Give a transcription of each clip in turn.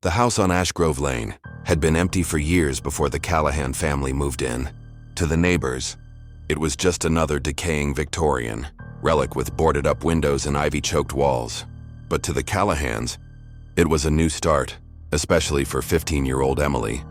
The house on Ashgrove Lane had been empty for years before the Callahan family moved in. To the neighbors, it was just another decaying Victorian relic with boarded-up windows and ivy-choked walls. But to the Callahans, it was a new start, especially for 15-year-old Emily,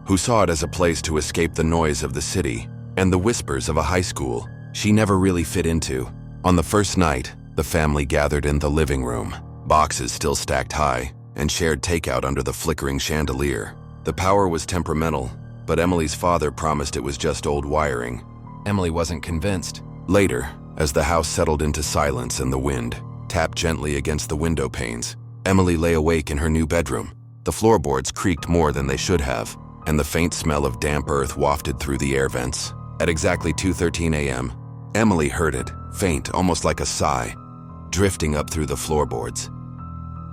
who saw it as a place to escape the noise of the city and the whispers of a high school she never really fit into. On the first night, the family gathered in the living room, boxes still stacked high, and shared takeout under the flickering chandelier. The power was temperamental, but Emily's father promised it was just old wiring. Emily wasn't convinced. Later, as the house settled into silence and the wind tapped gently against the window panes, Emily lay awake in her new bedroom. The floorboards creaked more than they should have, and the faint smell of damp earth wafted through the air vents. At exactly 2:13 a.m., Emily heard it, faint, almost like a sigh, drifting up through the floorboards.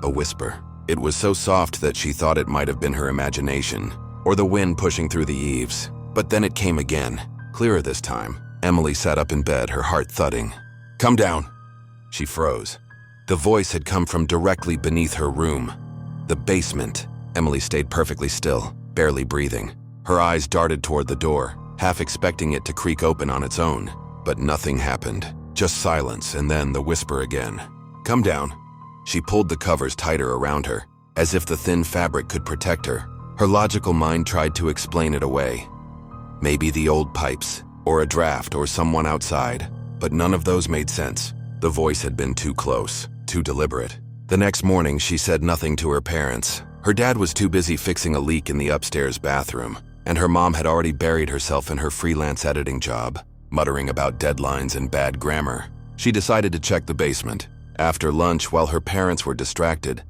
A whisper. It was so soft that she thought it might have been her imagination, or the wind pushing through the eaves. But then it came again, clearer this time. Emily sat up in bed, her heart thudding. "Come down." She froze. The voice had come from directly beneath her room. The basement. Emily stayed perfectly still, barely breathing. Her eyes darted toward the door, half expecting it to creak open on its own. But nothing happened. Just silence, and then the whisper again. "Come down." She pulled the covers tighter around her, as if the thin fabric could protect her. Her logical mind tried to explain it away. Maybe the old pipes, or a draft, or someone outside. But none of those made sense. The voice had been too close, too deliberate. The next morning, she said nothing to her parents. Her dad was too busy fixing a leak in the upstairs bathroom, and her mom had already buried herself in her freelance editing job, muttering about deadlines and bad grammar. She decided to check the basement. After lunch, while her parents were distracted,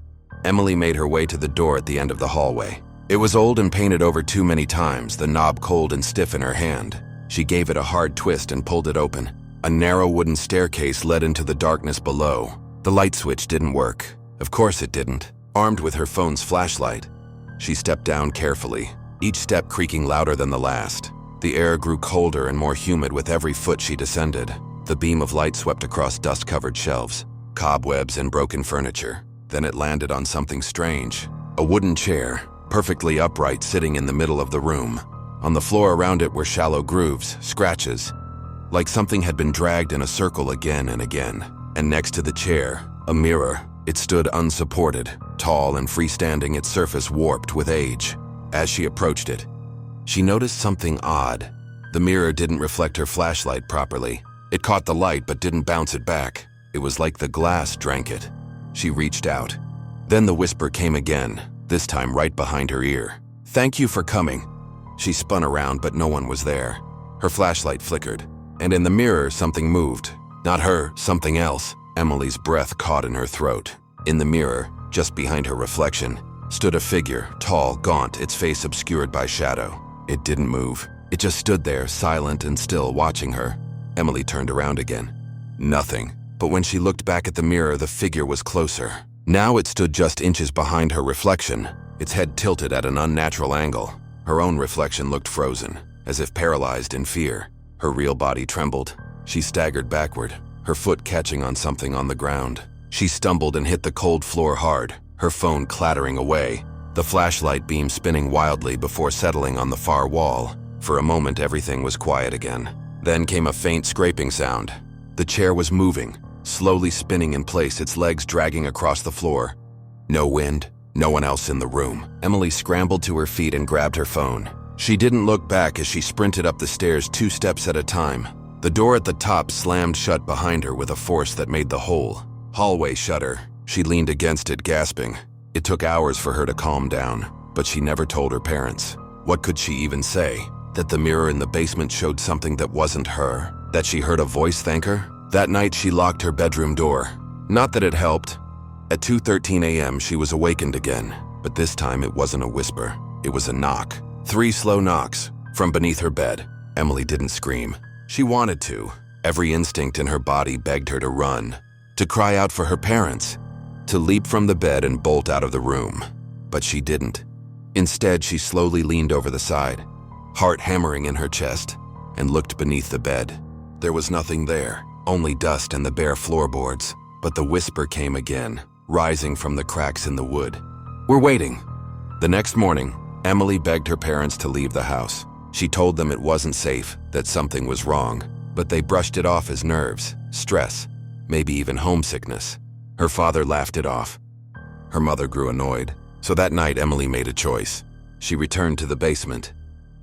Emily made her way to the door at the end of the hallway. It was old and painted over too many times, the knob cold and stiff in her hand. She gave it a hard twist and pulled it open. A narrow wooden staircase led into the darkness below. The light switch didn't work. Of course it didn't. Armed with her phone's flashlight, she stepped down carefully, each step creaking louder than the last. The air grew colder and more humid with every foot she descended. The beam of light swept across dust-covered shelves, cobwebs and broken furniture. Then it landed on something strange. A wooden chair, perfectly upright, sitting in the middle of the room. On the floor around it were shallow grooves, scratches, like something had been dragged in a circle again and again. And next to the chair, a mirror. It stood unsupported, tall and freestanding, its surface warped with age. As she approached it, she noticed something odd. The mirror didn't reflect her flashlight properly. It caught the light but didn't bounce it back. It was like the glass drank it. She reached out. Then the whisper came again, this time right behind her ear. "Thank you for coming." She spun around, but no one was there. Her flashlight flickered, and in the mirror something moved. Not her, something else. Emily's breath caught in her throat. In the mirror, just behind her reflection, stood a figure, tall, gaunt, its face obscured by shadow. It didn't move. It just stood there, silent and still, watching her. Emily turned around again. Nothing. But when she looked back at the mirror, the figure was closer. Now it stood just inches behind her reflection, its head tilted at an unnatural angle. Her own reflection looked frozen, as if paralyzed in fear. Her real body trembled. She staggered backward, her foot catching on something on the ground. She stumbled and hit the cold floor hard, her phone clattering away, the flashlight beam spinning wildly before settling on the far wall. For a moment, everything was quiet again. Then came a faint scraping sound. The chair was moving, slowly spinning in place, its legs dragging across the floor. No wind, no one else in the room. Emily scrambled to her feet and grabbed her phone. She didn't look back as she sprinted up the stairs 2 steps at a time. The door at the top slammed shut behind her with a force that made the whole hallway shudder. She leaned against it, gasping. It took hours for her to calm down, but she never told her parents. What could she even say? That the mirror in the basement showed something that wasn't her? That she heard a voice thank her? That night she locked her bedroom door. Not that it helped. At 2:13 a.m. she was awakened again, but this time it wasn't a whisper. It was a knock. 3 slow knocks from beneath her bed. Emily didn't scream. She wanted to. Every instinct in her body begged her to run, to cry out for her parents, to leap from the bed and bolt out of the room. But she didn't. Instead, she slowly leaned over the side, heart hammering in her chest, and looked beneath the bed. There was nothing there, only dust and the bare floorboards. But the whisper came again, rising from the cracks in the wood. "We're waiting." The next morning, Emily begged her parents to leave the house. She told them it wasn't safe, that something was wrong, but they brushed it off as nerves, stress, maybe even homesickness. Her father laughed it off. Her mother grew annoyed. So that night, Emily made a choice. She returned to the basement,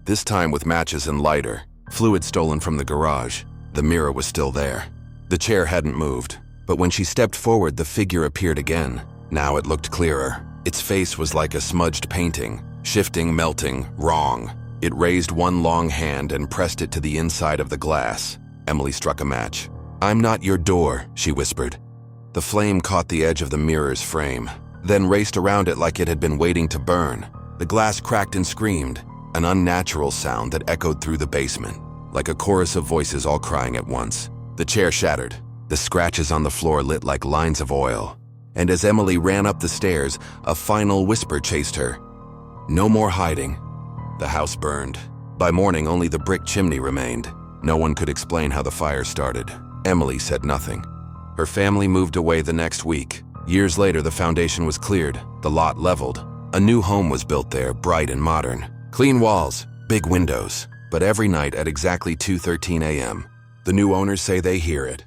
this time with matches and lighter, fluid stolen from the garage. The mirror was still there. The chair hadn't moved, but when she stepped forward, the figure appeared again. Now it looked clearer. Its face was like a smudged painting, shifting, melting, wrong. It raised one long hand and pressed it to the inside of the glass. Emily struck a match. "I'm not your door," she whispered. The flame caught the edge of the mirror's frame, then raced around it like it had been waiting to burn. The glass cracked and screamed, an unnatural sound that echoed through the basement, like a chorus of voices all crying at once. The chair shattered. The scratches on the floor lit like lines of oil. And as Emily ran up the stairs, a final whisper chased her. "No more hiding." The house burned. By morning, only the brick chimney remained. No one could explain how the fire started. Emily said nothing. Her family moved away the next week. Years later, the foundation was cleared, the lot leveled. A new home was built there, bright and modern. Clean walls, big windows. But every night at exactly 2:13 a.m., the new owners say they hear it.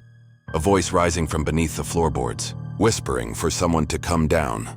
A voice rising from beneath the floorboards, whispering for someone to come down.